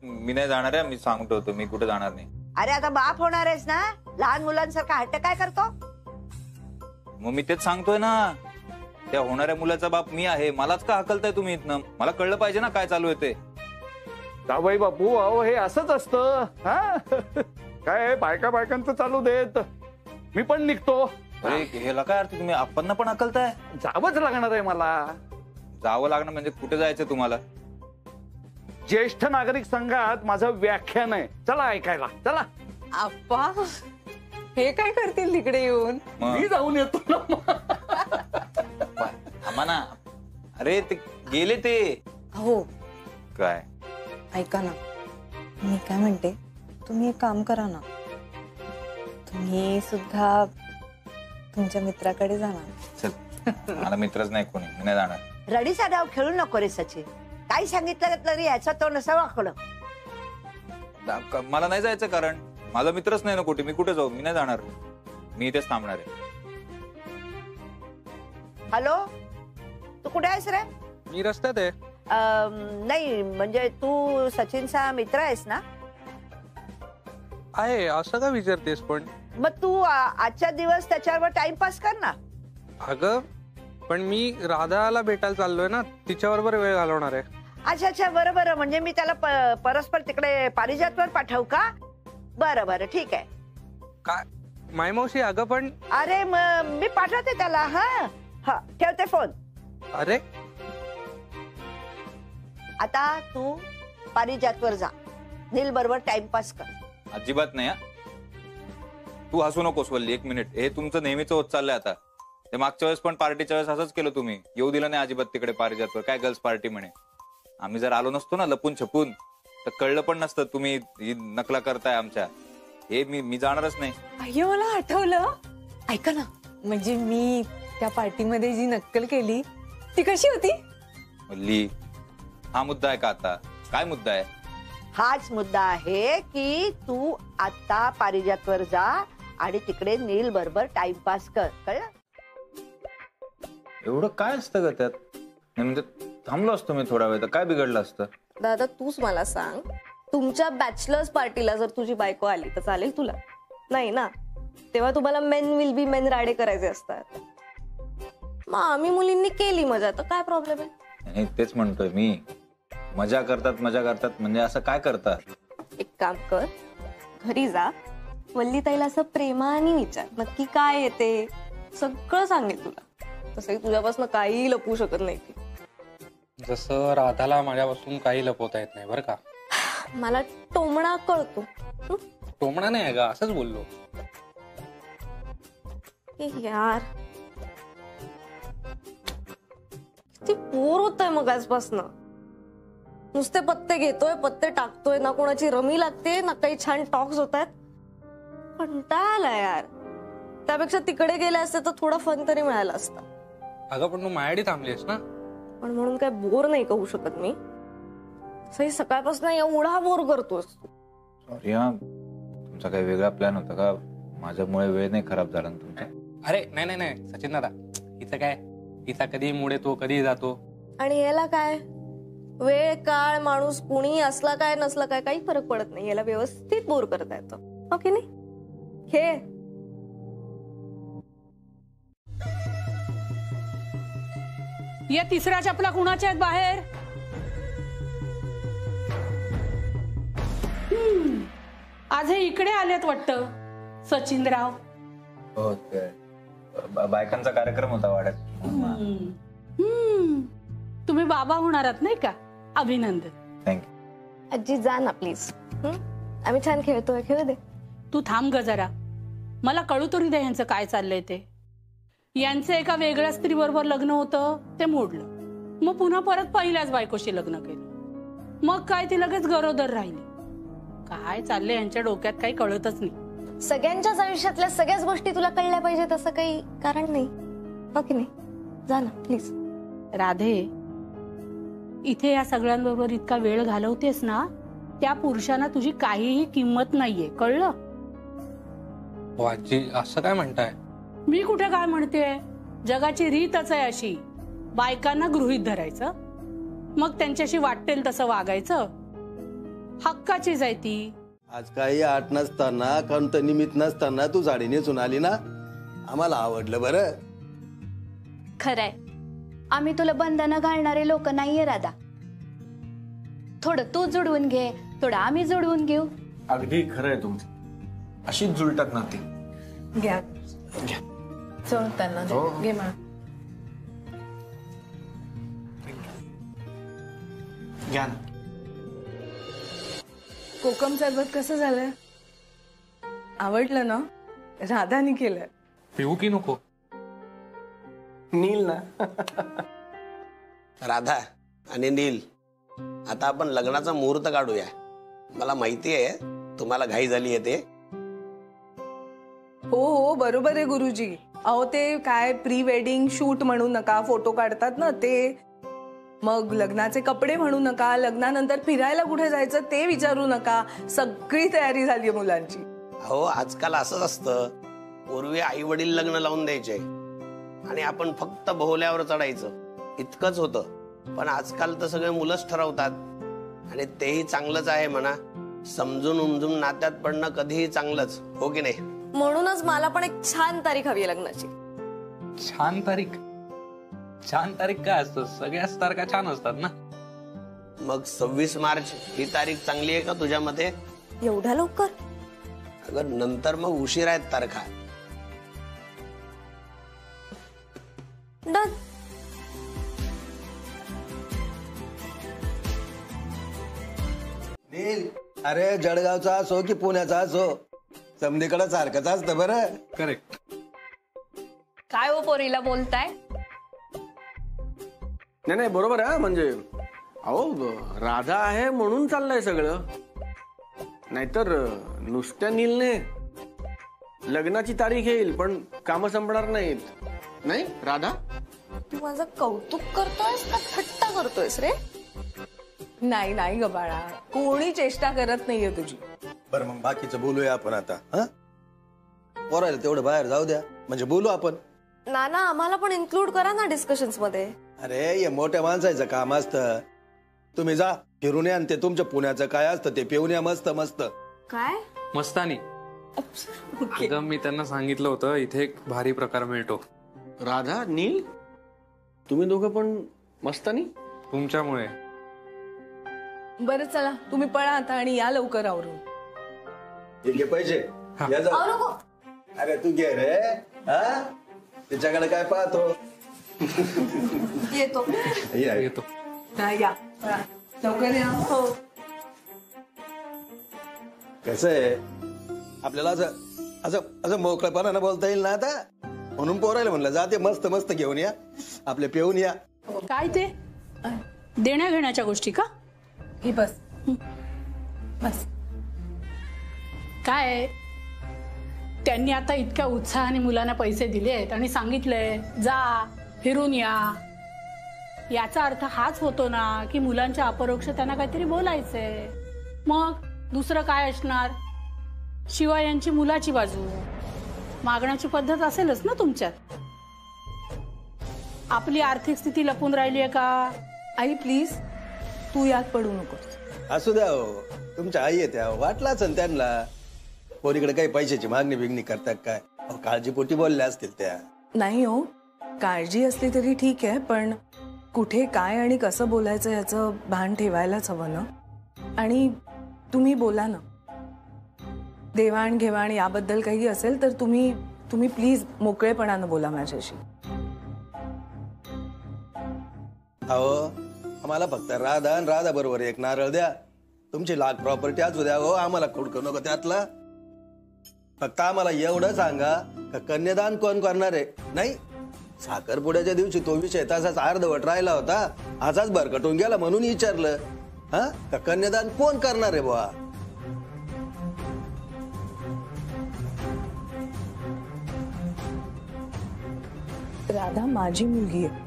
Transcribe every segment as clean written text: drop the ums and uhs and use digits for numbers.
मी नाही जाणार आहे, मी सांगतो होतो मी कुठे जाणार नाही. अरे आता बाप होणार आहेस ना, लहान मुलांसारखा हट्ट काय करतो? मग मी तेच सांगतोय ना, त्या होणाऱ्या मुलाचा बाप मी आहे. मलाच का हकलताय तुम्ही इथनं? मला कळलं पाहिजे ना काय चालू आहे ते. जावई बापू, अहो हे असंच असतं. हा काय बायका बायकांचं चालू देत, मी पण निघतो. अरे ह्याला काय अर्थ? तुम्ही आपण पण हकलताय? जावंच लागणार आहे मला. जावं लागणं म्हणजे कुठे जायचं तुम्हाला? ज्येष्ठ नागरिक संघात माझं व्याख्यान आहे, चला ऐकायला चला. आप्पा हे काय करतील तिकडे येऊन? मी जाऊन येतो ना. थांबा ना. अरे ते गेले ते. हो काय? ऐका ना, मी काय म्हणते, तुम्ही एक काम करा ना, तुम्ही सुद्धा तुमच्या मित्राकडे जाणार. चल मला मित्रच नाही कोणी, मी नाही जाणार. रडीचा डाव खेळू नको रे सचिन. काही सांगितलं तरी याचा तो नसा वाकडं. मला नाही जायचं कारण माझा मित्रच नाही ना कुठे. मी कुठे जाऊ? मी नाही जाणार, मी इथेच थांबणार आहे. हॅलो, तू कुठे आहेस रे? मी रस्त्यात आहे. नाही म्हणजे तू सचिनचा मित्र आहेस ना? आहे असं का विचारतेस? पण मग तू आजचा दिवस त्याच्यावर टाइमपास कर ना. अगं पण मी राधाला भेटायला चाललोय ना, तिच्याबरोबर वेळ घालवणार आहे. अच्छा अच्छा, बरं बरं. म्हणजे मी त्याला परस्पर तिकडे पारिजातवर पाठवू का? बरं बरं ठीक आहे. काय मायमावशी? अगं पण अरे मी पाठवते त्याला. हा हा ठेवते फोन. अरे आता तू पारिजातवर जा, नील बरोबर टाइमपास कर. अजिबात नाही. तू हसू नकोस वल्ली, एक मिनिट. हे तुमचं नेहमीच होत चाललंय आता. ते मागच्या वेळेस पण पार्टीच्या वेळेस असंच केलं तुम्ही. येऊ दिलं नाही अजिबात तिकडे पारिजातवर. काय गर्ल्स पार्टी म्हणे. आम्ही जर आलो नसतो ना लपून छपून तर कळलं पण नसतं तुम्ही नकला करताय आमच्या. हे मी जाणारच नाही. अय्यो मला आठवलं. ऐका ना, म्हणजे मी त्या पार्टीमध्ये जी नक्कल केली ती कशी होती? वल्ली, हा मुद्दा आहे का आता? काय मुद्दा आहे? हाच मुद्दा आहे की तू आता पारिजातवर जा आणि तिकडे नील बरोबर टाइमपास कर. कळलं? एवढं काय असतं ग त्यात? नाही म्हणजे थांबलो असतो मी थोडा वेळ तर काय बिघडलं असतं? दादा तूच मला सांग, तुमच्या बॅचलर्स पार्टीला जर तुझी बायको आली तर चालेल तुला? नाही ना. तेव्हा तुम्हाला मेन विल बी मेन राडे करायचे असतात. मग आम्ही मुलींनी केली मजा, तर काय प्रॉब्लेम आहे? नाही तेच म्हणतोय मी. मजा करतात म्हणजे असं काय करतात? एक काम कर, घरी जा, वल्लीताईला असं प्रेमाने विचार नक्की काय येते, सगळं सांगेल तुला. तसंही तुझ्यापासून काही लपवू शकत नाही ती. जसं राधाला माझ्यापासून काही लपवता येत नाही बरं का. मला टोमणा कळतो. टोमणा नाही का, असंच बोललो. यार किती बोर होतंय मग आजपासनं. नुसते पत्ते घेतोय, पत्ते टाकतोय, ना कोणाची रमी लागते ना काही छान टॉक्स होत आहेत. कंटाळा यार. त्यापेक्षा तिकडे गेले असते तर थोडा फन तरी मिळाला असता. अगं पण तू माझ्यासाठी थांबलीस ना. पण म्हणून काय बोर नाही करू शकत मी. सही सकाळपासून एवढा बोर करतोस. सॉरी हा, तुमचा काही वेगळा प्लॅन होता का? माझ्यामुळे वेळ नाही खराब झाला ना तुमचा? अरे नाही नाही सचिन दादा, हिचं काय, हिचा कधी मूड येतो कधी जातो. आणि याला काय, वेळ काळ माणूस कुणी असला काय नसला काय काही फरक पडत नाही. याला व्यवस्थित बोर करता येतं. ओके नाही हे या तिसऱ्या चपला कुणाच्या आहेत बाहेर? आज हे इकडे आलेत वाटतं सचिनराव. हो ते बायकांचा कार्यक्रम होता वाड्यात. तुम्ही बाबा होणार आहात नाही का? अभिनंदन. थँक्यू. आजी जा ना प्लीज. आम्ही छान खेळतोय, खेळू दे. तू थांब ग जरा, मला कळू तरी दे यांचं काय चाललंय ते. यांचं एका वेगळ्या स्त्री बरोबर लग्न होतं, ते मोडलं. मग पुन्हा परत पहिल्याच बायकोशी लग्न केलं. मग काय ती लगेच गरोदर राहिली. काय चाललंय यांच्या डोक्यात काही कळतच नाही. सगळ्यांच्याच आयुष्यातल्या सगळ्याच गोष्टी तुला कळल्या पाहिजेत असं काही कारण नाही. ओके नाही, जा ना प्लीज. राधे, इथे या सगळ्यांबरोबर इतका वेळ घालवतेस ना, त्या पुरुषांना तुझी काहीही किंमत नाहीये, कळलं? हो आजी, असं काय म्हणताय? मी कुठे काय म्हणतेय, जगाची रीतच आहे अशी. बायकांना गृहीत धरायचं, मग त्यांच्याशी वाटेल तसं वागायचं. हक्काचीच आहे ती. आज काही आठ नसताना कोणतं निमित्त नसताना तू साडी नेसून आली ना, आम्हाला आवडलं बरं. खरंय, आम्ही तुला बंधनं घालणारे लोक नाहीये राधा. थोडं तू जुडवून घे, थोडं आम्ही जुडवून घेऊ. अगदी खरंय तुमचं, अशीच जुळतात ना ती. घ्या चोळताना घे मा. घ्या ना. कोकम सरबत कसं झालंय? आवडलं ना? राधानी केलंय. पिऊ की नको? नील ना. राधा आणि नील, आता आपण लग्नाचा मुहूर्त काढूया. मला माहिती आहे तुम्हाला घाई झाली आहे ते. हो हो बरोबर आहे गुरुजी. अहो ते काय प्री वेडिंग शूट म्हणू नका, फोटो काढतात ना ते, मग लग्नाचे कपडे म्हणू नका, लग्नानंतर फिरायला कुठे जायचं ते विचारू नका, सगळी तयारी झाली मुलांची. हो आजकाल असंच असतं. पूर्वी आई वडील लग्न लावून द्यायचे आणि आपण फक्त बोहल्यावर चढायचं, इतकंच होतं. पण आजकाल तर सगळे मुलंच ठरवतात आणि तेही चांगलंच आहे म्हणा. समजून उमजून नात्यात पडणं कधीही चांगलंच, हो की नाही? म्हणूनच मला पण एक छान तारीख हवी आहे लग्नाची. छान तारीख? छान तारीख काय असतं? सगळ्याच तारखा छान असतात ना. मग 26 मार्च ही तारीख चांगली आहे का तुझ्या मते? एवढ्या लवकर? अगं नंतर मग उशीर आहेत तारखा. डन. नील, अरे जळगावचा असो की पुण्याचा असो, समधीकडे सारखंच असतं बरं. करेक्ट. काय हो पोरीला बोलताय? नाही नाही बरोबर आहे. म्हणजे अहो राधा आहे म्हणून चाललंय सगळं, नाहीतर नुसत्या नीलने लग्नाची तारीख येईल पण कामं संपणार नाहीत. नाही राधा? तू माझं कौतुक करतोयस का थट्टा करतोयस रे? नाही नाही ग बाळा, कोणी चेष्टा करत नाहीये तुझी. बरं मग बाकीचं बोलूया आपण आता. हा पोरायला तेवढं बाहेर जाऊ द्या, म्हणजे बोलू आपण. नाना आम्हाला पण इन्क्लूड करा ना डिस्कशन्स मध्ये. अरे हे मोठ्या माणसाचं काम असतं. तुम्ही जा फिरून या, ते तुमच्या पुण्याचं काय असतं ते पिऊन या. मस्त मस्त. काय मस्तानी? अगं मी त्यांना सांगितलं होतं इथे एक भारी प्रकार मिळतो. राधा नील तुम्ही दोघं पण मस्तानी? तुमच्यामुळे. बरं चला तुम्ही पळा आता आणि या लवकर आवरून. घे पैसे. या जा. अरे तू घे रे. हा त्याच्याकडे काय पाहतो? येतो. येतो. या पळा. लवकर या. हो कसं आहे आपल्याला असं असं असं मोकळेपणानं बोलता येईल ना आता, म्हणून पोरायला म्हणलं जाते मस्त मस्त घेऊन या, आपले पिऊन या. काय ते देण्या घेण्याच्या गोष्टी का? ही बस बस. काय त्यांनी आता इतक्या उत्साहाने मुलांना पैसे दिलेत आणि सांगितलंय जा फिरून या, याचा अर्थ हाच होतो ना की मुलांच्या अपरोक्ष त्यांना काहीतरी बोलायचंय. मग दुसरं काय असणार? शिवाय यांची मुलाची बाजू मागण्याची पद्धत असेलच ना तुमच्यात. आपली आर्थिक स्थिती लपून राहिली आहे का? आई प्लीज तू यात पडू नकोस. असू द्या हो, तुमच्या आई आहे त्या, वाटला असेल त्यांना पोरीकडे काही पैशाची मागणी बिगणी करतात काय, काळजीपोटी बोलल्या असतील त्या. नाही हो, काळजी असली तरी ठीक आहे, पण कुठे काय आणि कसं बोलायचं याचं भान ठेवायलाच हवं ना. आणि तुम्ही बोला ना, देवाण घेवाण याबद्दल काही असेल तर तुम्ही प्लीज मोकळेपणानं बोला माझ्याशी. अहो आम्हाला फक्त राधा आणि राधा बरोबर एक नारळ द्या. तुमची लाख प्रॉपर्टी असू द्या हो, आम्हाला खुडकू नको त्यातलं. फक्त आम्हाला एवढं सांगा का कन्यादान कोण करणार आहे. नाही साखरपुड्याच्या दिवशी तो विषय तसाच अर्धवट राहिला होता, असाच भरकटून गेला म्हणून विचारलं. हा का कन्यादान कोण करणार आहे बुवा? राधा माझी मुलगी आहे,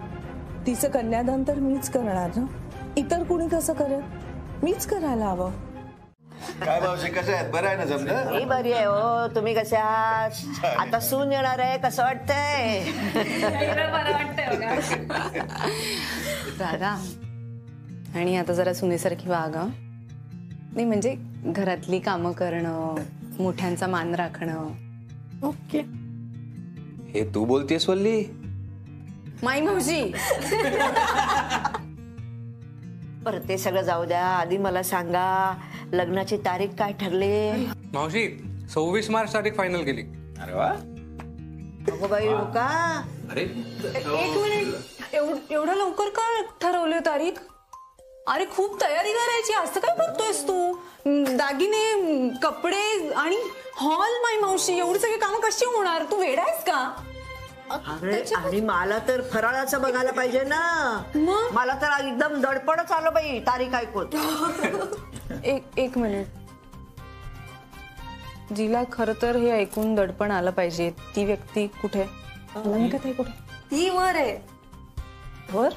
तिचं कन्यादान तर मीच करणार ना. इतर कुणी कसं करेल? मीच करायला हवं. काय भावशी कसे आहेत? बरं आहे ना जमलं? मी बरी आहे हो, तुम्ही कसे आहात? आता सून येणार आहे, कसं वाटतंय? राधा आणि आता जरा सुनेसारखी वागा. नाही म्हणजे घरातली कामं करणं, मोठ्यांचा मान राखणं. ओके. हे तू बोलतेस वल्ली? माई मावशी. बरं ते सगळं जाऊ द्या, आधी मला सांगा लग्नाची तारीख काय ठरली? मावशी 26 मार्च तारीख फायनल केली. अरे वा. अगो बाई हो का? अरे 1 मिनिट, एवढं लवकर का ठरवली तारीख? अरे खूप तयारी करायची, असं काय करतोयस तू? दागिने, कपडे आणि हॉल. माई मावशी एवढी सगळी कामं कशी होणार? तू वेडा आहेस का? अरे आणि मला तर फराळाचं बघायला पाहिजे ना. मला तर एकदम दडपडच आलं बाई तारीख ऐकून. एक मिनिट. जिला खर तर हे ऐकून दडपण आलं पाहिजे ती व्यक्ती कुठे? कुठे? ती वर आहे. वर?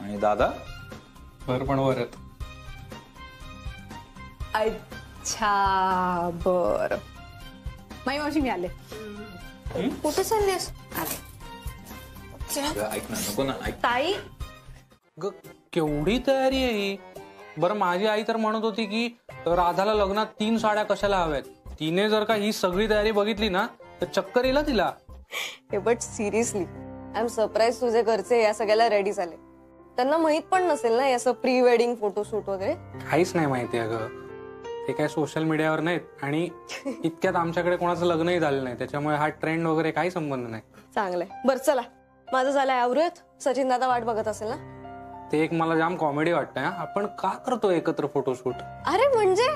आणि दादा? वर पण वर आहेत. अच्छा बर. माई मावशी मी आले. कुठे चाललीस? ऐक ना, नको ना, ऐक. ताई केवढी तयारी आहे ही. बरं माझी आई तर म्हणत होती की राधाला लग्नात 3 साड्या कशाला हव्यात. तिने जर का ही सगळी तयारी बघितली ना तर चक्कर येईल तिला. हे but seriously I am surprise तुझे घरचे या सगळ्याला रेडी झाले. त्यांना माहित पण नसेल ना असं प्री वेडिंग फोटोशूट वगैरे. काहीच नाही माहिती अगं. ते काय सोशल मीडियावर नाहीत आणि इतक्यात आमच्याकडे कोणाचं लग्नही झालं नाही, त्याच्यामुळे हा ट्रेंड वगैरे काही संबंध नाही. चांगलंय. बरं चला माझं झालंय आवरूयात. सचिन दादा वाट बघत असेल ना. ते एक मला जाम कॉमेडी वाटतंय. आपण का करतो एकत्र फोटोशूट? अरे म्हणजे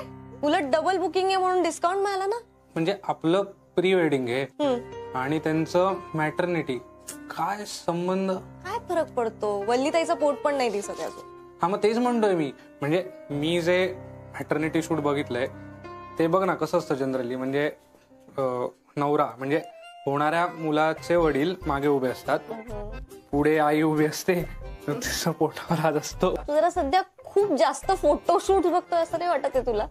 उलट डबल बुकिंग आहे म्हणून डिस्काउंट मिळाला ना. म्हणजे आपलं प्री वेडिंग आहे आणि त्यांचं मॅटर्निटी, काय संबंध? काय फरक पडतो? वल्लीताईचं पोट पण नाही दिसत अजून. हा मग तेच म्हणतोय मी. म्हणजे मी जे मॅटर्निटी शूट बघितलंय ते बघ ना कसं असतं जनरली. म्हणजे नवरा म्हणजे होणाऱ्या मुलाचे वडील मागे उभे असतात, पुढे आई उभी असते, पोटावर हात असतो. तू जरा सध्या खूप जास्त फोटोशूट बघतोय असं नाही वाटत आहे तुला?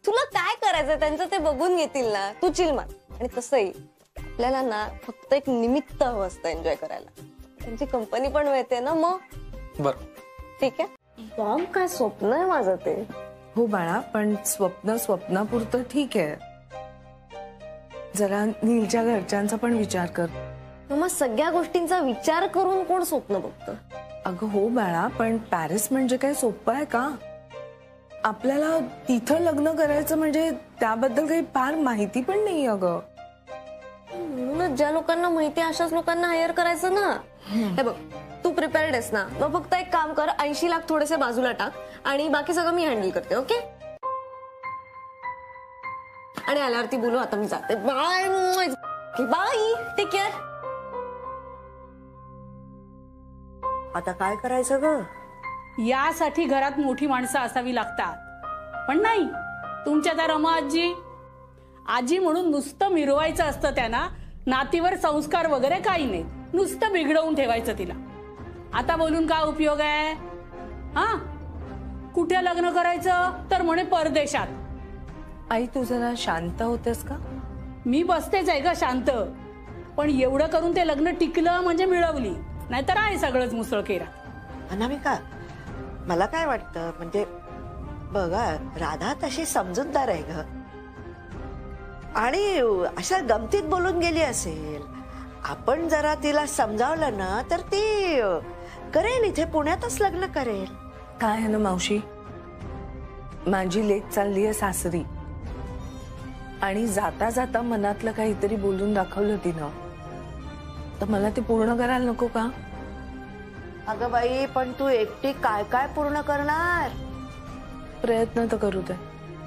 तुला काय करायचंय त्यांचं ते बघून घेतील ना. तू चिल मार. आणि तसंही आपल्याला ना फक्त एक निमित्त हवं असतं एन्जॉय करायला. त्यांची कंपनी पण मिळते ना. मग बरं ठीक आहे. बॉम्ब काय स्वप्न आहे माझं ते. हो बाळा, पण स्वप्नापुरतं ठीक आहे. जरा नीलच्या घरच्यांचा पण विचार कर. मग सगळ्या गोष्टींचा विचार करून कोण स्वप्न बघतं? अगं हो बाळा, पण पॅरिस म्हणजे काय सोपं आहे का? आपल्याला तिथं लग्न करायचं म्हणजे त्याबद्दल काही फार माहिती पण नाही. अगं म्हणूनच ज्या लोकांना माहिती अशाच लोकांना हायर करायचं ना. हे बघ तू प्रिपेअर्ड आहेस ना, मग फक्त एक काम कर, 80 लाख थोडेसे बाजूला टाक आणि बाकी सगळं मी हँडल करते. ओके? आणि आल्यावरती बोलू. आता मी जाते. Bye bye. Take care. आता काय करायचं ग? यासाठी घरात मोठी माणसं असावी लागतात. पण नाही, तुमच्या त्या रमा आजी म्हणून नुसतं मिरवायचं असतं त्यांना. नातीवर संस्कार वगैरे काही नाही, नुसतं बिघडवून ठेवायचं तिला. आता बोलून काय उपयोग आहे? हा, कुठे लग्न करायचं तर म्हणे परदेशात. आई तू जरा शांत होतेस का? मी बसतेच आहे ग शांत. पण एवढं करून ते लग्न टिकलं म्हणजे मिळवली, नाहीतर आहे सगळंच मुसळकेरा. अनामिका, मला काय वाटतं म्हणजे बघा, राधा तशी समजूतदार आहे ग आणि अशा गमतीत बोलून गेली असेल. आपण जरा तिला समजावलं ना तर ती करेल, इथे पुण्यातच लग्न करेल. काय आहे ना मावशी, माझी लेक चालली आहे सासरी आणि जाता जाता मनातलं काहीतरी बोलून दाखवलं तिनं, तर मला ते पूर्ण करायला नको का? अगं बाई, पण तू एकटी काय काय पूर्ण करणार? प्रयत्न तर करू दे.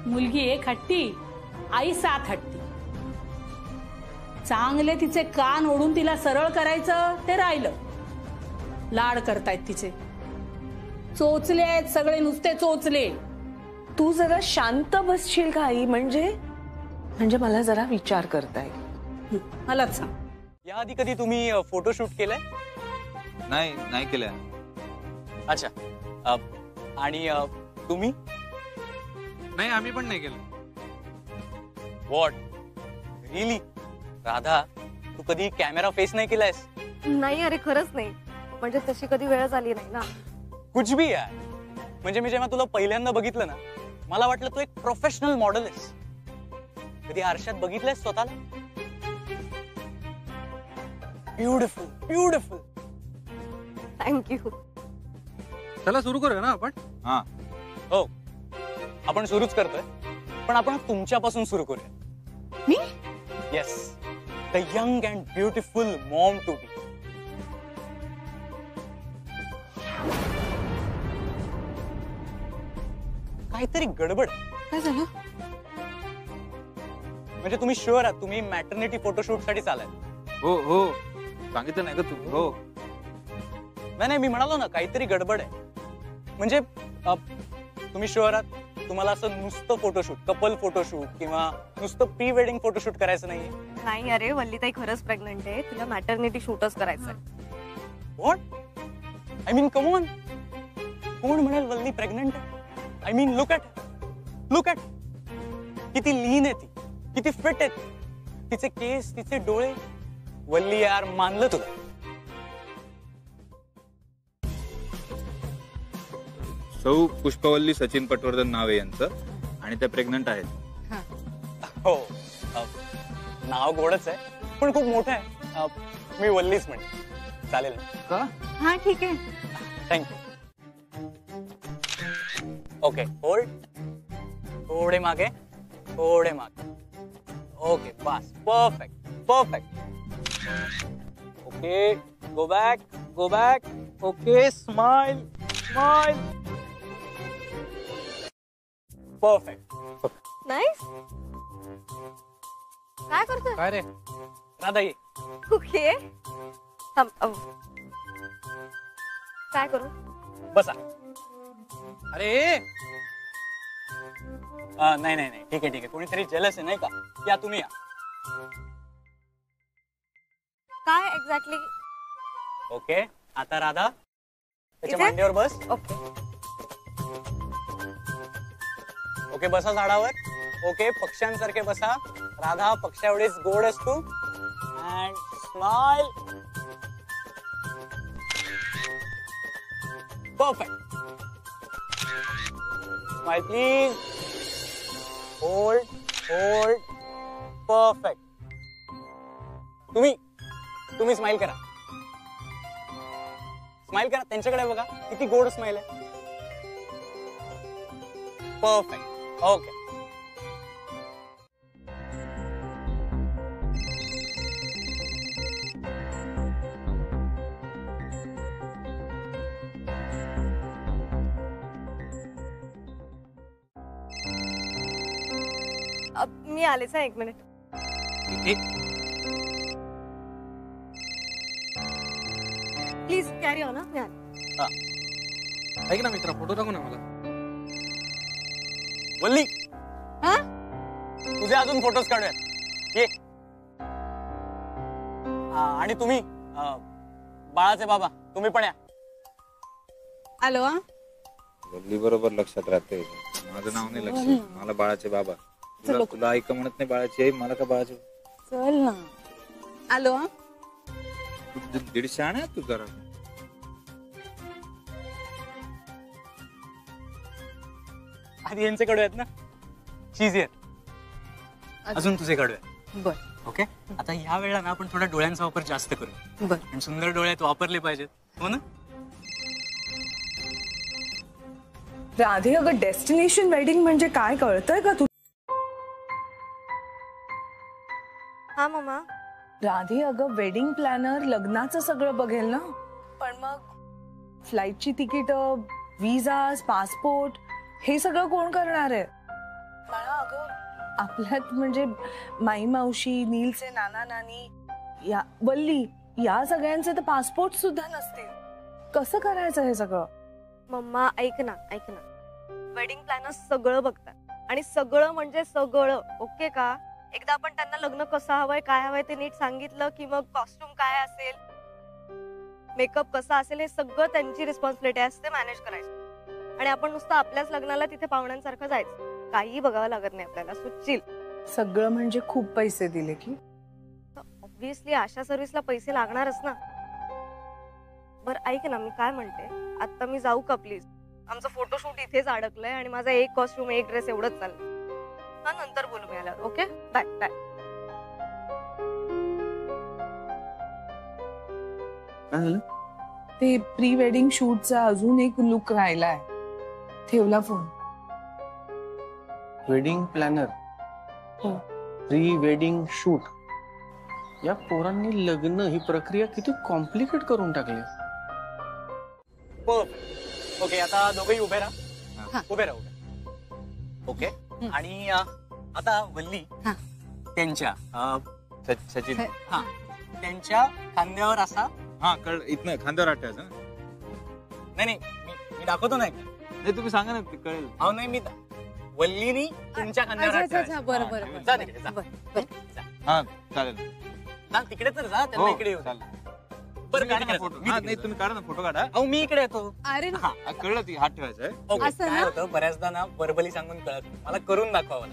मुलगी एक हट्टी, आई 7 हट्टी. चांगले तिचे कान ओढून तिला सरळ करायचं ते राहिलं. लाड करतायत तिचे. चोचले आहेत सगळे, नुसते चोचले. तू जरा शांत बसशील का आई? म्हणजे मला जरा विचार करता येईल. मलाच सांग. याआधी कधी तुम्ही फोटोशूट केलंय? नाही केलं. अच्छा. आणि तुम्ही? नाही, आम्ही पण नाही केलं. What really? राधा, तू कधी कॅमेरा फेस नाही केलायस? नाही अरे खरंच नाही. म्हणजे तशी कधी वेळ झाली नाही ना. कुछ भी यार. म्हणजे मी जेव्हा तुला पहिल्यांदा बघितलं ना मला वाटलं तू एक प्रोफेशनल मॉडेल आहेस. कधी आरशात बघितलंयस स्वतःला? Beautiful beautiful. थँक्यू. चला सुरू करूया ना आपण. हा हो, आपण सुरूच करतोय, पण आपण तुमच्यापासून सुरू करूया. मी? Yes, the young and beautiful mom to be. काहीतरी गडबड. काय झालं? म्हणजे तुम्ही शुअर आहात तुम्ही मॅटर्निटी फोटोशूट साठी चालाय? हो हो, सांगितलं नाही का तू? हो. नाही, मी म्हणालो ना काहीतरी गडबड आहे. म्हणजे तुम्ही शुअर आहात तुम्हाला असं नुसतं फोटोशूट, कपल फोटोशूट किंवा नुसतं प्री वेडिंग फोटोशूट करायचं नाहीये? नाही अरे, वल्लीताई खरंच प्रेग्नंट आहे, तिला मॅटर्निटी शूटच करायचंय. What? I mean come on, कोण म्हणेल वल्ली प्रेग्नंट आहे? आय मीन लुक ॲट किती लीन आहे ती, किती फिट आहे ती, तिचे केस, तिचे डोळे. वल्ली यार, मानलं तुला. सौ पुष्पवल्ली सचिन पटवर्धन नाव आहे यांचं आणि त्या प्रेग्नंट आहेत. हो, नाव गोडच आहे पण खूप मोठं आहे. मी वल्लीच म्हणेन, चालेल ना? हा ठीक आहे. थँक्यू. Okay, hold. थोडे मागे, थोडे मागे. ओके, बस. Perfect perfect. Okay, go back. Okay, smile. Perfect. Nice. काय करतोय? काय रे राधा, ये. ओके. काय करू? बसा. अरे नाही, ठीक आहे. कोणीतरी जेलस आहे नाही का? या तुम्ही या. काय एक्झॅक्टली? ओके, आता राधा त्याच्या इथे? मांडीवर बस. ओके. ओके, बसा झाडावर. ओके, पक्ष्यांसारखे बसा. राधा, पक्ष्या एवढीच गोड असतो. And smile. Perfect. Smile please. Hold. Perfect. तुम्ही स्माइल करा. त्यांच्याकडे बघा, किती गोड स्माइल आहे. परफेक्ट. ओके. मी आलेच आहे, 1 मिनिट. Please carry on. मी आले. ऐक ना मित्रा, फोटो टाकू ना मला. वल्ली, तुझे अजून फोटोज काढूयात. ये. आणि तुम्ही बाळाचे बाबा, तुम्ही पण या. आलो. वल्ली बरोबर लक्षात राहते. माझं नाव नाही लक्षात. मला बाळाचे बाबा. तुला ऐका म्हणत नाही बाळाची आई, मला का बाळाचे? चल ना. आलो. 150 आहे तू जरा. आधी यांचे काढूयात ना. चीज येत. अजून तुझे काढूयात. बर. ओके. आता ह्या वेळेला ना आपण थोडा डोळ्यांचा वापर जास्त करू. बर. आणि सुंदर डोळ्यात वापरले पाहिजेत, हो ना? राधे, अगं डेस्टिनेशन वेडिंग म्हणजे काय कळतंय का तू? हा मम्मा. राधे, अगं वेडिंग प्लॅनर लग्नाचं सगळं बघेल ना, पण मग फ्लाईटची तिकीट, विजाज, पासपोर्ट हे सगळं कोण करणार आहे? बाळा, अगं आपल्यात म्हणजे माई मावशी, नीलचे नाना नानी, या वल्ली, या सगळ्यांचे तर पासपोर्ट सुद्धा नसतील. कसं करायचं हे सगळं? मम्मा ऐक ना. वेडिंग प्लॅनर सगळं बघतात, आणि सगळं म्हणजे सगळं. ओके का? एकदा आपण त्यांना लग्न कसं हवंय, काय हवंय ते नीट सांगितलं की मग कॉस्ट्युम काय असेल, मेकअप कसा असेल, हे सगळं त्यांची रिस्पॉन्सिबिलिटी असते मॅनेज करायचं. आणि आपण नुसतं आपल्याच लग्नाला तिथे पाहुण्यांसारखं जायचं, काही बघावं लागत नाही आपल्याला. सुचिल. सगळं म्हणजे खूप पैसे दिले की? ऑब्विसली अशा सर्व्हिसला पैसे लागणारच ना. बरं ऐक ना, मी काय म्हणते, आता मी जाऊ का प्लीज? आमचं फोटोशूट इथेच अडकलंय आणि माझा एक कॉस्ट्युम एक ड्रेस एवढंच चाललंय. हा, नंतर बोलू मी आल्यावर. Okay, bye bye. काय झालं? ते प्री वेडिंग शूटचा अजून एक लुक राहिलाय. ठेवला phone. Wedding planner, pre wedding shoot. या पोरांनी लग्न ही प्रक्रिया किती कॉम्प्लिकेट करून टाकली. ओके, आता दोघेही उभे राहा. उभे राहा. ओके, आणि आता वल्ली त्यांच्या सचिन हा त्यांच्या खांद्यावर असा. हा कळ इथनं खांद्यावर आठवायचं. नाही मी दाखवतो नाही. नाही तुम्ही सांगा ना, कळेल. अहो नाही, मी वल्लीनी तुमच्या खांद्यावर बरं. जा तिकडे, जा. हा चालेल. जा तिकडे तर जा, त्यांना इकडे येऊ. बरं, काढा फोटो. नाही तुम्ही काढा ना, फोटो काढा. अहो मी इकडे येतो. अरे हा, कळलं ती हात ठेवायचा आहे. ओके. काय होतं, बऱ्याचदा ना वर्बली सांगून कळत नाही. मला करून दाखवावं.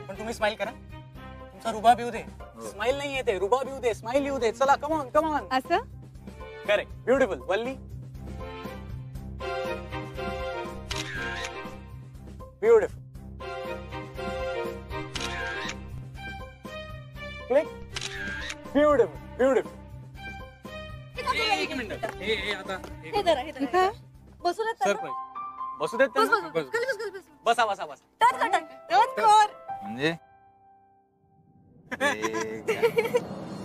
पण तुम्ही स्माइल करा. तुमचा रुबाब येऊ दे. स्माइल नाही येते, रुबाब येऊ दे, स्माइल येऊ दे. चला, कम ऑन. असं करेक्ट, ब्युटिफुल. वल्ली, ब्युटिफुल. Click, beautiful. एक मिनिट. आता बसू देत सरप्राईज. बसू देत त्यांना? बसा. म्हणजे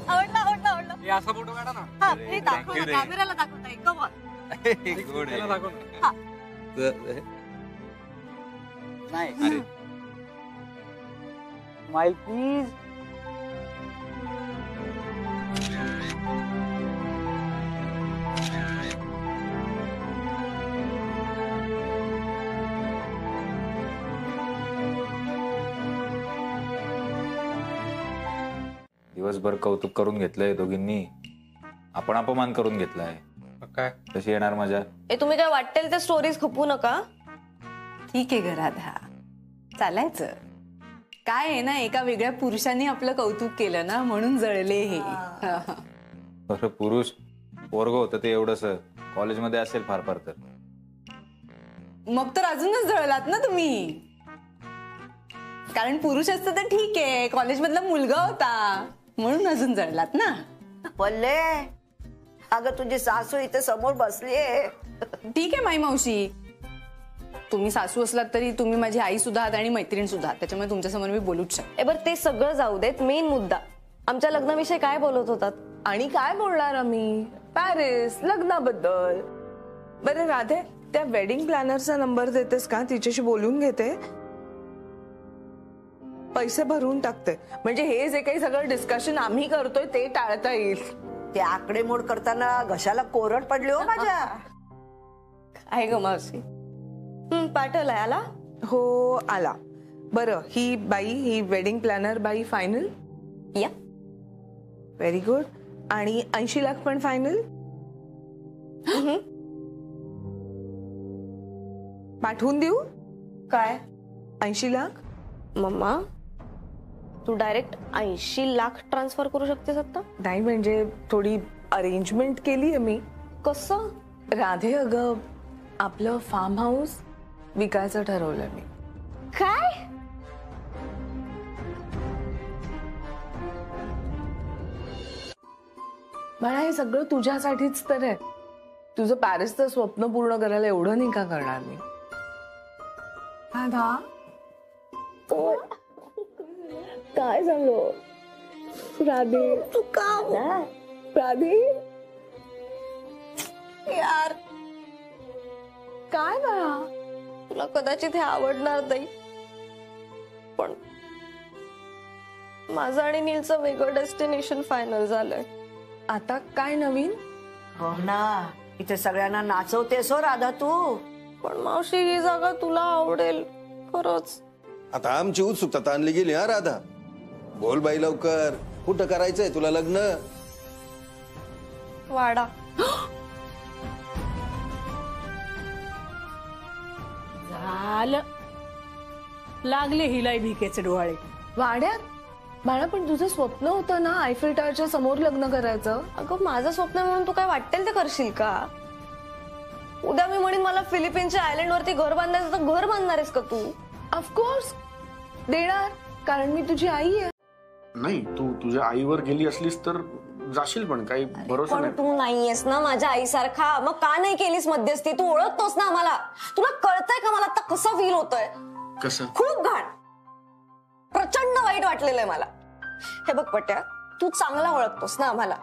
आवडला. हे असा फोटो काढा ना. हा, हे दाखव ना, कॅमेराला दाखवताय. Come on. गोड आहे. त्याला दाखव ना. नाही. अरे स्माइल प्लीज. दिवसभर कौतुक करून घेतलंय दोघींनी, आपण अपमान करून घेतलाय. काय कशी येणार मजा? तुम्ही काय वाटेल ते स्टोरीज खपू नका. ठीक आहे राधा, चालायचं. काय आहे ना, एका वेगळ्या पुरुषांनी आपलं कौतुक केलं ना, म्हणून जळले हे. बरं, पुरुष पोरग होतं ते एवढंच, कॉलेजमध्ये असेल फार फार तर. मग तर अजूनच जळलात ना तुम्ही. कारण पुरुष असतं तर ठीक आहे, कॉलेजमधला मुलगा होता म्हणून अजून जळलात ना. बोलले अगं तुझी सासू इथे समोर बसलीये. ठीक आहे माई मावशी, तुम्ही सासू असलात तरी तुम्ही माझी आई सुद्धा आहात आणि मैत्रीण सुद्धा, त्याच्यामुळे तुमच्यासमोर मी बोलूच शकते. बरं, ते सगळं जाऊ देत. मेन मुद्दा, आमच्या लग्नाविषयी काय बोलत होतात? आणि काय बोलणार आम्ही? पॅरिस, लग्नाबद्दल. बरं राधे, त्या वेडिंग प्लॅनरचा नंबर देतेस का? तिच्याशी बोलून घेते, पैसे भरून टाकते, म्हणजे हे जे काही सगळं डिस्कशन आम्ही करतोय ते टाळता येईल. ते आकडेमोड करताना घशाला कोरड पडली हो माझ्या. आहे ग मावशी. पाठवलाय. आला? हो आला. बरं, ही बाई, ही वेडिंग प्लॅनर बाई फायनल? या. Very good. आणि 80 लाख पण फायनल? पाठवून देऊ काय? 80 लाख? मम्मा, तू डायरेक्ट 80 लाख ट्रान्सफर करू शकतेस आता? नाही, म्हणजे थोडी अरेंजमेंट केली आहे मी. कसं? राधे, अगं आपलं फार्म हाऊस विकायचं ठरवलंय मी. काय? बाळा, हे सगळं तुझ्यासाठीच तर आहे. तुझं पॅरिसचं स्वप्न पूर्ण करायला एवढं नाही का करणार मी? राधा, काय झालं? राधे, तू का? राधे यार, काय बाळा? तुला कदाचित हे आवडणार नाही, पण माझं आणि नीलचं वेगळं डेस्टिनेशन फायनल झालंय. आता काय नवीन? हो ना, इथे सगळ्यांना नाचवतेस हो राधा तू. पण मावशी, ही जागा तुला आवडेल खरंच? आता आमची उत्सुकता आणली गेली. हा राधा, बोल बाई लवकर, कुठं करायचंय तुला लग्न? वाडा. झालं, लागले हिलाई भिकेचे डोहाळे. वाड्यात? बाळा, पण तुझं स्वप्न होतं ना आयफेल टावरच्या समोर लग्न करायचं. अगं, माझं स्वप्न म्हणून तू काय वाटेल ते करशील का? उद्या मी म्हणेन मला फिलिपिन्सच्या आयलंड वरती घर बांधायचं तर घर बांधणार आहेस का तू? ऑफकोर्स देणार, कारण मी तुझी आई आहे. नाही, तू तुझ्या आईवर गेली असलीस तर जाशील, पण काही भरोसा पण नाही. तू नाहीयेस ना माझ्या आईसारखा, मग का नाही केलीस मध्यस्थी? तू ओळखतोस ना आम्हाला. तुला कळतंय का मला आता कसं फील होतंय? कसं? खूप घाण, प्रचंड वाईट वाटलेलं आहे मला. हे बघ पट्या, तू चांगला ओळखतोस ना आम्हाला,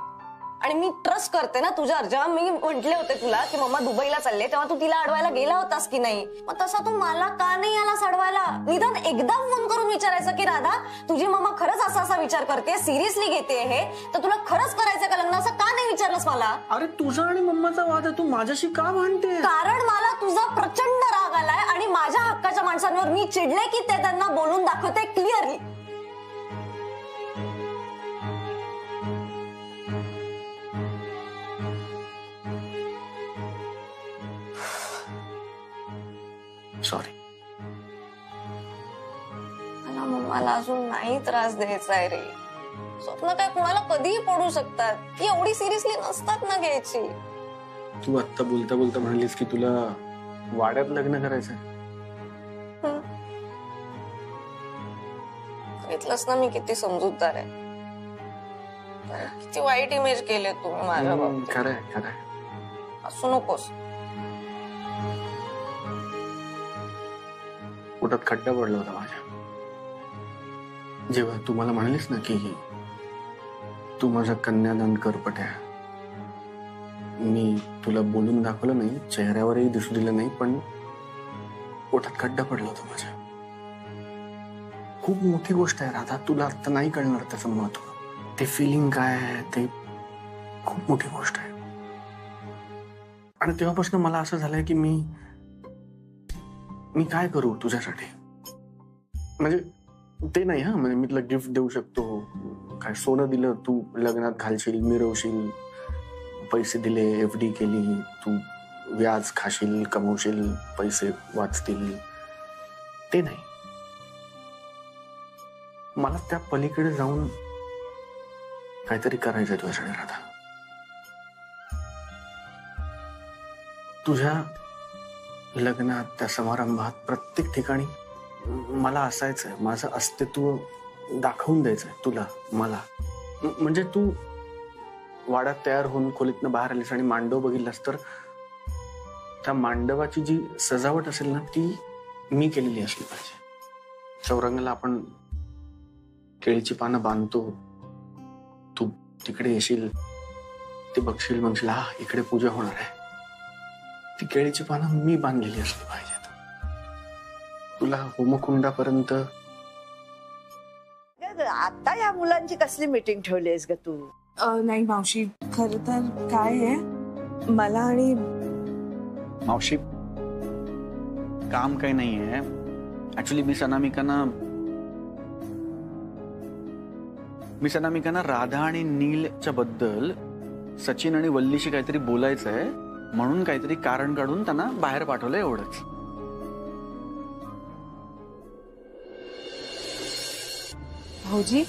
आणि मी ट्रस्ट करते ना तुझ्यावर. जेव्हा मी म्हटले होते तुला की मम्मा दुबईला चालले, तेव्हा तू तिला अडवायला गेला होतास की नाही? मग तसा तू मला का नाही आलास अडवायला? निदान एकदा फोन करून विचारायचं की राधा तुझी मम्मा खरंच असा असा विचार करते, सिरियसली घेते हे, तर तुला खरंच करायचं का लग्न? असं का नाही विचारलंस मला? अरे तुझा आणि मम्माचा वाद आहे, तू माझ्याशी का भांडते? कारण मला तुझा प्रचंड राग आलाय आणि माझ्या हक्काच्या माणसांवर मी चिडले की ते त्यांना बोलून दाखवते क्लिअरली. सॉरी. मला अजून नाही त्रास द्यायचा आहे रे. स्वप्न काय कुणाला कधीही पडू शकतात, ती एवढी सिरियसली नसतात ना घ्यायची. तू आता बोलता बोलता म्हणालीस की तुला वाड्यात लग्न करायचंय. बघितलंस ना मी किती समजूतदार आहे. किती वाईट इमेज केले तुम्ही माझ्या बाबतीत. खरंय खरंय. असू नकोस. पोटात खड्डा पडला होता माझ्या जेव्हा तू मला म्हणालीस ना की तू माझं कन्यादान कर पट्या. मी तुला बोलून दाखवलं नाही, चेहऱ्यावरही दिसू दिलं नाही, पण पोटात खड्डा पडला होता माझ्या. खूप मोठी गोष्ट आहे राधा, तुला आता नाही कळणार त्याचं महत्व. ते फिलिंग काय आहे ते खूप मोठी गोष्ट आहे. आणि तेव्हापासून मला असं झालंय की मी काय करू तुझ्यासाठी. म्हणजे ते नाही, हा म्हणजे मी तुला गिफ्ट देऊ शकतो, काय सोनं दिलं तू लग्नात घालशील, मिरवशील, पैसे दिले, FD केली, तू व्याज खाशील, कमवशील, पैसे वाचतील, ते नाही. मला त्या पलीकडे जाऊन काहीतरी करायचंय तुझ्यासाठी राधा. तुझ्या लग्नात, त्या समारंभात, प्रत्येक ठिकाणी मला असायचंय, माझं अस्तित्व दाखवून द्यायचंय तुला, मला. म्हणजे तू वाड्यात तयार होऊन खोलीतनं बाहेर आलीस आणि मांडव बघितलास तर त्या मांडवाची जी सजावट असेल ना ती मी केलेली असली पाहिजे. चौरंगाला आपण केळीची पानं बांधतो, तू तिकडे येशील, ते बघशील, म्हणशील हा इकडे पूजा होणार आहे. ती केळीची पानं मी बांधलेली असली पाहिजेत. तुला होमकुंडापर्यंत. आता या मुलांची कसली मीटिंग ठेवलीस ग तू? नाही मावशी, खर तर काय आहे, मला आणि मावशी काम काही नाहीये. ऍक्च्युली मी सनामिकांना राधा आणि नीलच्या बद्दल सचिन आणि वल्लीशी काहीतरी बोलायचंय म्हणून काहीतरी कारण काढून त्यांना बाहेर पाठवलं, एवढंच. भाऊजी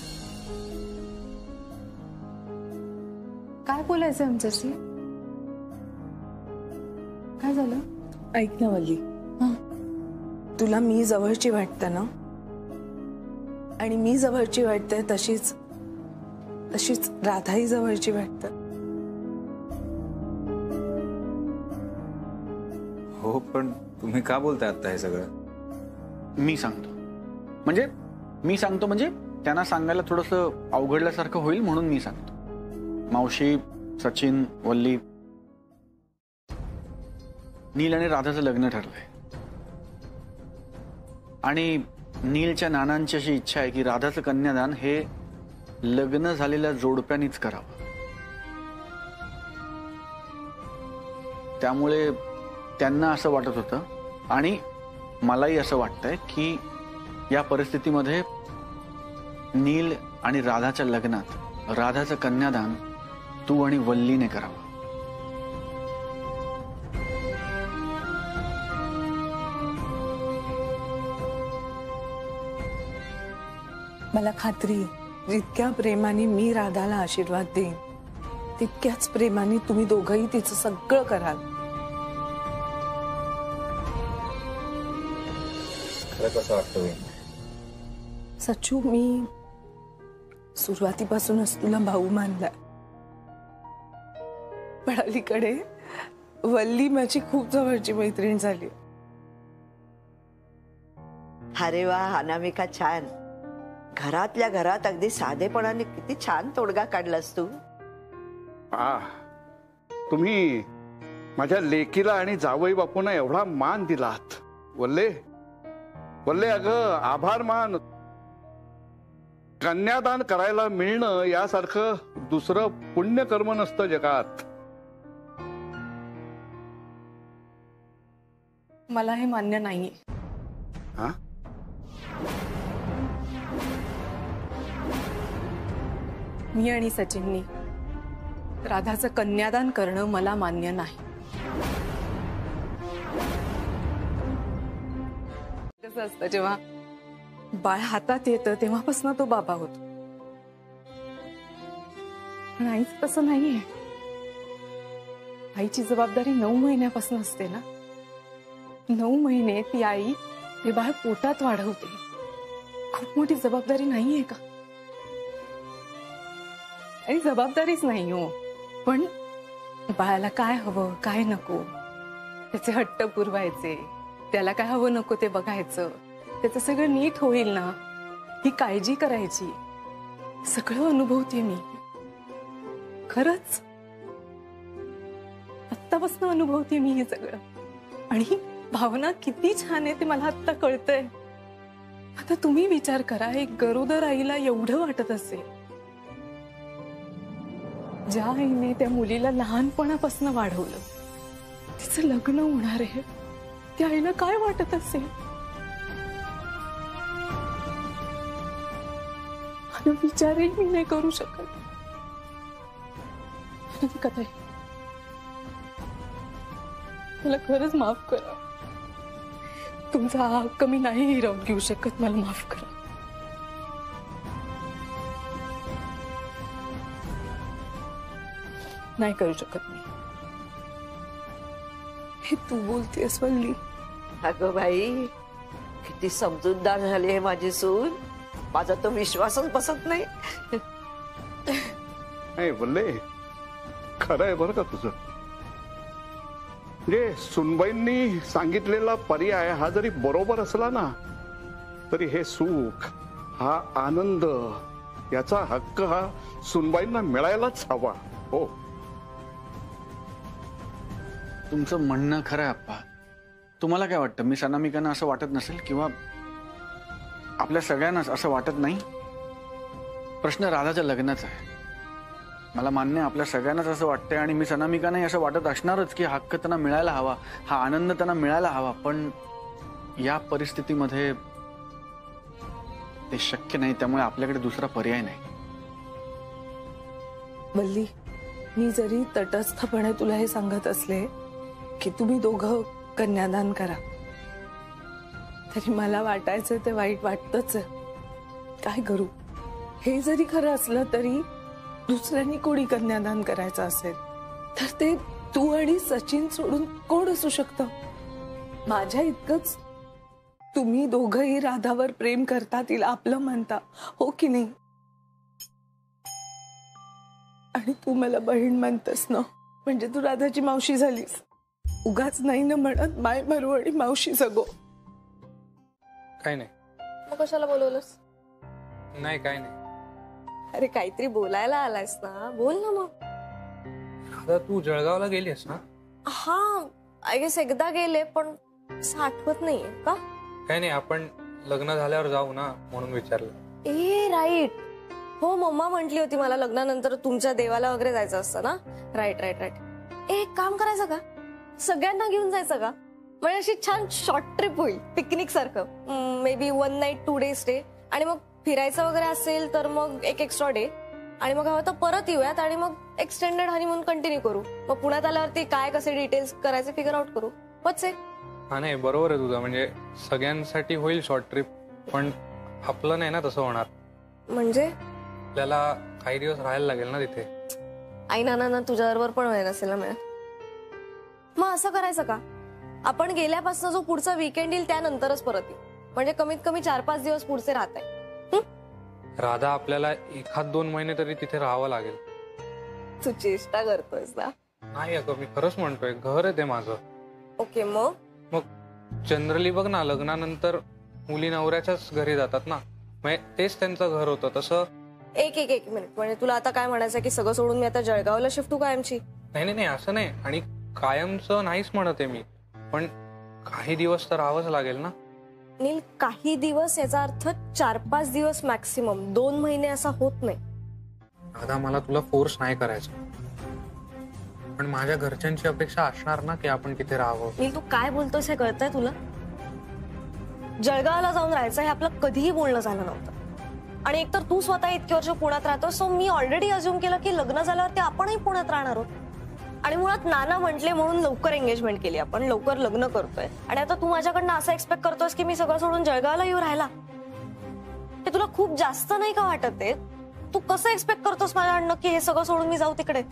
काय बोलायचं आमच्याशी? काय झालं? ऐक ना वल्ली, तुला मी जवळची वाटते ना, आणि मी जवळची वाटते तशीच राधाही जवळची वाटते. हो, पण तुम्ही का बोलताय आता हे सगळं? मी सांगतो म्हणजे त्यांना सांगायला थोडंसं अवघडल्यासारखं होईल म्हणून मी सांगतो. मावशी, सचिन, वल्ली, नील आणि राधाचं लग्न ठरलंय आणि नीलच्या नानांची अशी इच्छा आहे की राधाचं कन्यादान हे लग्न झालेल्या जोडप्यानीच करावं. त्यामुळे त्यांना असं वाटत होतं आणि मलाही असं वाटतंय की या परिस्थितीमध्ये नील आणि राधाच्या लग्नात राधाचं कन्यादान तू आणि वल्लीने करावं. मला खात्री, जितक्या प्रेमाने मी राधाला आशीर्वाद देईन तितक्याच प्रेमाने तुम्ही दोघंही तिचं सगळं कराल. कसं वाटतं? सच्चू, मी सुरुवातीपासूनच तुला भाऊ मानला, पण अलीकडे वल्ली माझी खूप जवळची मैत्रीण झाली. अरे वा अनामिका, छान. घरातल्या घरात अगदी साधेपणाने किती छान तोडगा काढलास तू. तुम्ही माझ्या लेकीला आणि जावई बापूंना एवढा मान दिलात. वल्ले वल्ले, अगं आभार मान. कन्यादान करायला मिळणं यासारखं दुसरं पुण्यकर्म नसतं जगात. मला हे मान्य नाहीये. हा? मी आणि सचिननी राधाचं कन्यादान करणं मला मान्य नाही. कसं असतं, जेव्हा बाळ हातात येतं तेव्हापासून तो बाबा होतो. पण आईच तसं नाहीये. आईची जबाबदारी 9 महिन्यापासून असते ना. 9 महिने ती आई हे बाळ पोटात वाढवते. खूप मोठी जबाबदारी नाहीये का? आणि जबाबदारीच नाही हो, पण बाळाला काय हवं काय नको त्याचे हट्ट पुरवायचे, त्याला काय हवं नको ते बघायचं, त्याचं सगळं नीट होईल ना ही काळजी करायची. सगळं अनुभवते मी, खरंच आत्तापासून अनुभवते मी हे सगळं. आणि भावना किती छान आहे ते मला आत्ता कळतंय. आता तुम्ही विचार करा, एक गरोदर आईला एवढं वाटत असेल, ज्या आईने त्या मुलीला लहानपणापासून वाढवलं, तिचं लग्न होणार आहे, त्या आईला काय वाटत असेल. विचारही मी नाही करू शकत. कथा मला खरंच माफ करा. तुमचा हा हक्क मी नाही हिरावून घेऊ शकत. मला माफ करा. नाही करू शकत मी. हे तू बोलतेस वल्ली. अगं बाई, किती समजूतदार झाली आहे माझी सून. माझा तो विश्वासच बसत नाही. नाही वल्ले, खरं आहे बरं का तुझं. म्हणजे सुनबाईंनी सांगितलेला पर्याय हा जरी बरोबर असला ना, तरी हे सुख, हा आनंद, याचा हक्क हा सुनबाईंना मिळायलाच हवा. हो, तुमचं म्हणणं खरं आहे अप्पा. तुम्हाला काय वाटतं, मी अनामिकांना असं वाटत नसेल किंवा आपल्या सगळ्यांनाच असं वाटत नाही? प्रश्न राधाच्या लग्नाचा आहे. मला मान्य, आपल्या सगळ्यांनाच असं वाटतंय आणि मी अनामिकांनाही असं वाटत असणारच की हक्क त्यांना मिळायला हवा, हा आनंद त्यांना मिळायला हवा. पण या परिस्थितीमध्ये ते शक्य नाही, त्यामुळे आपल्याकडे दुसरा पर्याय नाही. वल्ली, मी जरी तटस्थपणे तुला हे सांगत असले की तुम्ही दोघं कन्यादान करा, तरी मला वाटायचं ते वाईट वाटतच. काय करू? हे जरी खरं असलं तरी दुसऱ्यांनी कोणी कन्यादान करायचं असेल तर ते तू आणि सचिन सोडून कोण असू शकतं? माझ्या इतकंच तुम्ही दोघंही राधावर प्रेम करता, तिला आपलं म्हणता, हो की नाही? आणि तू मला बहीण म्हणतस ना, म्हणजे तू राधाची मावशी झालीस. उगाच नाही ना म्हणत माय मरू आणि मावशी जगो. काही नाही. मग कशाला बोलवलंस? नाही, काही नाही. अरे काहीतरी बोलायला आलायस ना, बोल ना मग. आता तू जळगावला गेलीस ना? हा, आय गेस एकदा गेले, पण असं आठवत नाहीये का. काही नाही, आपण लग्न झाल्यावर जाऊ ना म्हणून विचारलं. ए राईट, हो मम्मा म्हटली होती मला लग्नानंतर तुमच्या देवाला वगैरे जायचं असतं ना. Right right right. एक काम करायचं का, सगळ्यांना घेऊन जायचं का? म्हणजे अशी छान शॉर्ट ट्रिप होईल, पिकनिक सारखं. May be 1 night 2 days stay, आणि मग फिरायचं वगैरे असेल तर मग एक एक्स्ट्रा डे, आणि मग हवं तर परत येऊयात आणि मग एक्सटेंडेड हनीमून कंटिन्यू करू. मग पुण्यात आल्यावरती काय कसे डिटेल्स करायचे फिगर आउट करू. वच आहे. हा नाही, बरोबर आहे तुझं. म्हणजे सगळ्यांसाठी होईल शॉर्ट ट्रिप, पण आपलं नाही ना तसं होणार. म्हणजे आपल्याला काही दिवस राहायला लागेल ना तिथे. आई नाना तुझ्याबरोबर पण व्हायला नसेल ना मिळत. मग असं करायचं का, आपण गेल्यापासून जो पुढचा वीकेंड येईल त्यानंतरच परत येऊ. म्हणजे कमीत कमी 4-5 दिवस पुढचे राहत आहे. राधा, आपल्याला 1-2 महिने तरी तिथे राहावं लागेल. तू चेष्टा करतोयस ना? नाही अगं, मी खरंच म्हणतोय, घर आहे ते माझं. ओके, मग जनरली बघ ना, लग्नानंतर मुली नवऱ्याच्याच घरी जातात ना, म्हणजे तेच त्यांचं घर होतं. तसं एक मिनिट, म्हणजे तुला आता काय म्हणायचं की सगळं सोडून मी आता जळगावला शिफ्ट होऊ कायमची? नाही असं नाही, आणि कायमचं नाहीच म्हणत आहे मी, पण काही दिवस तर राहावंच लागेल ना. नील, काही दिवस याचा अर्थ 4-5 दिवस मॅक्सिमम, 2 महिने असा होत नाही. दादा, मला तुला फोर्स नाही करायचं, पण माझ्या घरच्यांची अपेक्षा असणार ना की आपण तिथे राहावं. नील, तू काय बोलतोस हे कळतंय तुला? जळगावला जाऊन राहायचं हे आपलं कधीही बोलणं झालं नव्हतं. आणि एकतर तू स्वतः इतके वर्ष पुण्यात राहतो, सो मी ऑलरेडी अज्युम केलं की लग्न झाल्यावरती आपणही पुण्यात राहणार आहोत. आणि मुळात नाना म्हटले म्हणून लवकर एंगेजमेंट केली आपण, लवकर लग्न करतोय. आणि आता तू माझ्याकडनं असं एक्सपेक्ट करतोयस की मी सगळं सोडून जळगावला येऊ राहायला? हे तुला खूप जास्त नाही का वाटत आहे? तू कसं एक्सपेक्ट करतोस माझ्याकडनं की हे सगळं सोडून मी जाऊ तिकडे?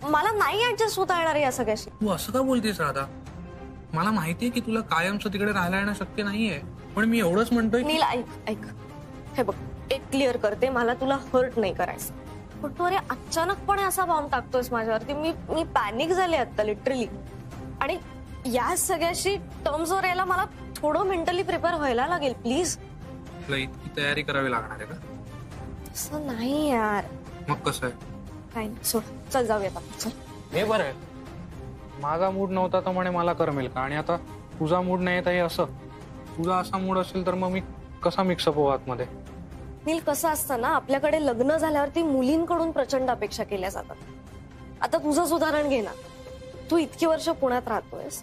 मला नाही ऍडजस्ट होता येणार या सगळ्याशी. तू असं का बोलतेस राधा? मला माहितीये की तुला कायमचं तिकडे राहायला येणं शक्य नाहीये, पण मी एवढंच म्हणतोय. नील, ऐक, हे बघ, एक क्लिअर करते, मला तुला हर्ट नाही करायचं, पण तू अरे अचानकपणे असा बॉम्ब टाकतोयस माझ्यावरती. मी पॅनिक झाले आता लिटरली. आणि या सगळ्याशी टर्म्सवर यायला मला थोडं मेंटली प्रिपेअर व्हायला लागेल. प्लीज. तुला इतकी तयारी करावी लागणार आहे का? असं नाही यार. मग कसं आहे? काय नाही, सोड, चल जाऊयात आपण, चल. हे बरं आहे, माझा मूड नव्हता तर म्हणे मला करमेल का, आणि आता तुझा मूड नाही तर हे असं. तुझा असा मूड असेल तर मग मी कसा मिक्सअप हो आतमध्ये? नील, कसं असतं ना, आपल्याकडे लग्न झाल्यावरती मुलींकडून प्रचंड अपेक्षा केल्या जातात. आता तुझंच उदाहरण घे ना, तू इतकी वर्ष पुण्यात राहतोयस,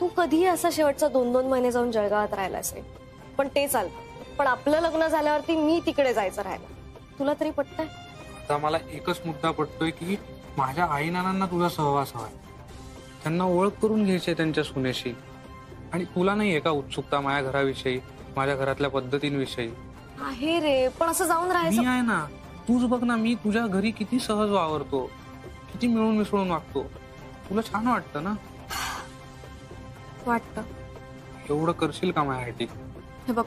तू कधीही असा शेवटचा 2-2 महिने जाऊन जळगावात राहिला असेल, पण ते चालतं. पण आपलं लग्न झाल्यावरती मी तिकडे जायचं राहायला, तुला तरी पटतंय? आता मला एकच मुद्दा पटतोय की माझ्या आई नानांना तुझा सहवास हवाय, त्यांना ओळख करून घ्यायची त्यांच्या सुनेशी. आणि तुला नाहीये का उत्सुकता माझ्या घराविषयी, माझ्या घरातल्या पद्धतींविषयी? आहे रे, पण असं जाऊन राहायचं. मी आहे ना, तूच बघ ना, मी तुझ्या घरी किती सहज वावरतो, किती मिळून मिसळून वागतो. तुला छान वाटतं ना? वाटतं. एवढं करशील का माझ्यासाठी? हे बघ,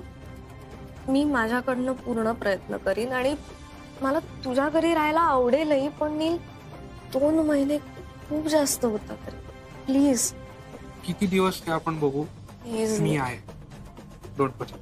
मी माझ्याकडनं पूर्ण प्रयत्न करीन, आणि मला तुझ्या घरी राहायला आवडेलही, पण नील 2 महिने खूप जास्त होतात. प्लीज. किती दिवस ते आपण बघू. प्लीज. मी आहे, डोंट वरी.